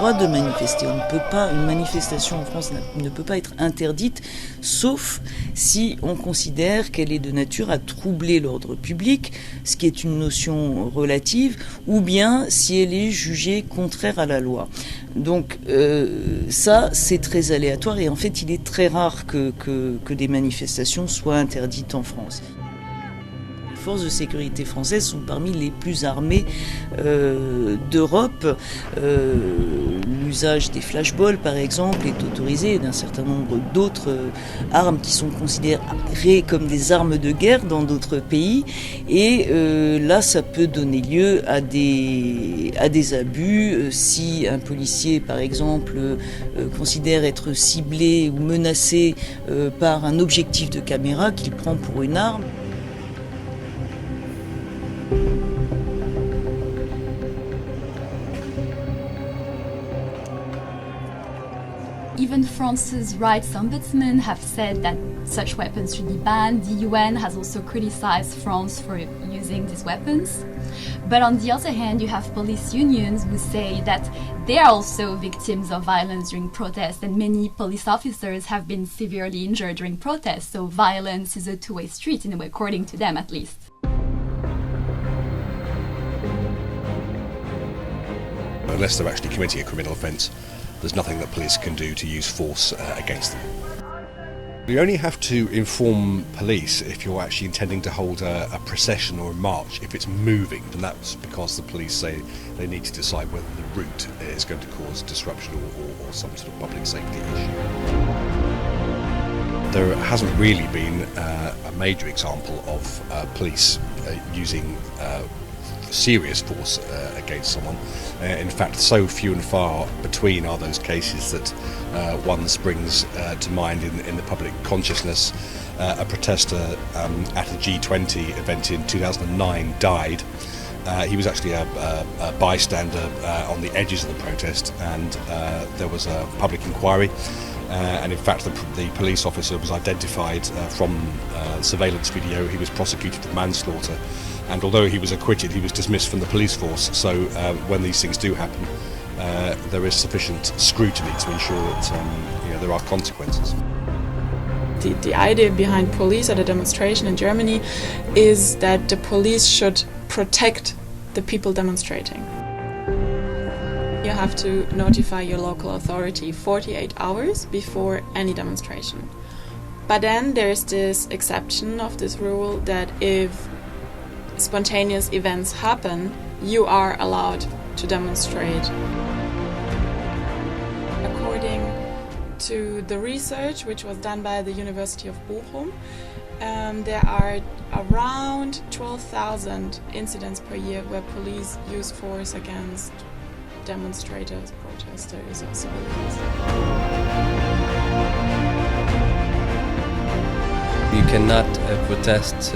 droit de manifester. Une manifestation en France ne peut pas être interdite, sauf si on considère qu'elle est de nature à troubler l'ordre public, ce qui est une notion relative, ou bien si elle est jugée contraire à la loi. Donc ça, c'est très aléatoire et en fait, il est très rare que des manifestations soient interdites en France. Les forces de sécurité françaises sont parmi les plus armées d'Europe. L'usage des flashballs, par exemple, est autorisé, et d'un certain nombre d'autres armes qui sont considérées comme des armes de guerre dans d'autres pays. Et là, ça peut donner lieu à des abus. Si un policier, par exemple, considère être ciblé ou menacé par un objectif de caméra qu'il prend pour une arme. Even France's rights ombudsman have said that such weapons should be banned. The UN has also criticized France for using these weapons. But on the other hand, you have police unions who say that they are also victims of violence during protests, and many police officers have been severely injured during protests. So violence is a two-way street, in a way, according to them at least. Unless they're actually committing a criminal offence, there's nothing that police can do to use force against them. You only have to inform police if you're actually intending to hold a procession or a march, if it's moving, and that's because the police say they need to decide whether the route is going to cause disruption or some sort of public safety issue. There hasn't really been a major example of police using serious force against someone. In fact, so few and far between are those cases that one springs to mind in the public consciousness. A protester at a G20 event in 2009 died. He was actually a bystander on the edges of the protest, and there was a public inquiry. And in fact, the police officer was identified from surveillance video. He was prosecuted for manslaughter. And although he was acquitted, he was dismissed from the police force. So when these things do happen, there is sufficient scrutiny to ensure that there are consequences. The idea behind police at a demonstration in Germany is that the police should protect the people demonstrating. You have to notify your local authority 48 hours before any demonstration. But then there's this exception of this rule that if spontaneous events happen, you are allowed to demonstrate. According to the research which was done by the University of Bochum, there are around 12,000 incidents per year where police use force against demonstrators, protesters, or civilians. You cannot protest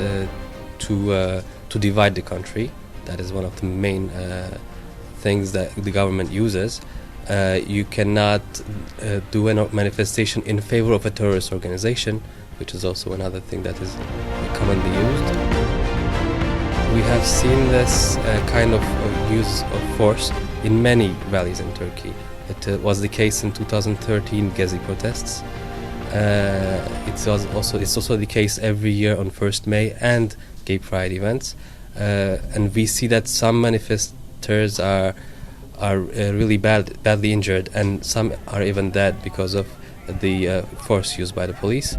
to divide the country. That is one of the main things that the government uses. You cannot do a manifestation in favor of a terrorist organization, which is also another thing that is commonly used. We have seen this kind of use of force in many rallies in Turkey. It was the case in 2013 Gezi protests. It's also the case every year on 1st May and Gay Pride events, and we see that some manifestors are really badly injured, and some are even dead because of the force used by the police.